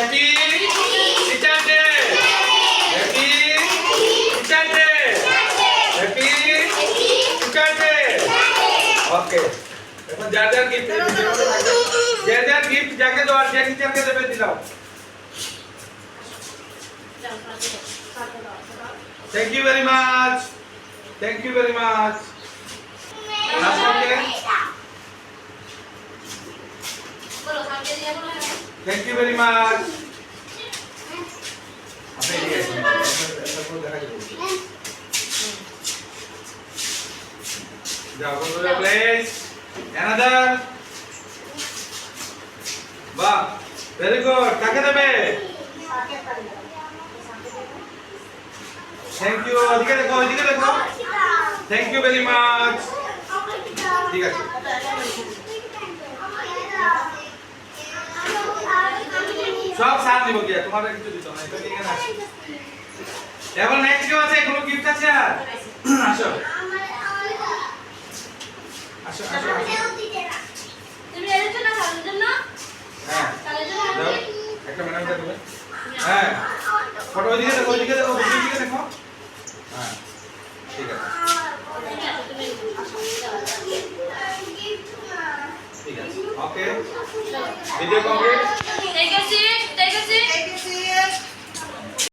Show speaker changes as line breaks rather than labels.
Happy teacher day, happy teacher day, happy teacher day. Okay, এখন যার যার gift যাকে দেওয়ার যে টিচারকে দেবে দিলাও। Thank you very much. Thank you very much. Thank you very much. Go to the place. Another. Wow. Very good. Kake debe. Thank you. Dikhe dekho. Thank you very much. ঠিক আছে। সব সাথ নিব কি তোমার কিছু দিতে না, এটা নিয়ে না। এবার নেক্সট কেউ আছে? কোনো গিফট আছে আর? আসো আসো আসো।
তুমি এসেছো না খাওয়ার জন্য?
হ্যাঁ
খাওয়ার জন্য
দাও একটা ম্যাডামটা দেবে। হ্যাঁ ফটো ওইদিকে দেখো, ওইদিকে দেখো, ওইদিকে দেখো। হ্যাঁ ঠিক আছে ঠিক আছে। ওকে ভিডিও কমপ্লিট।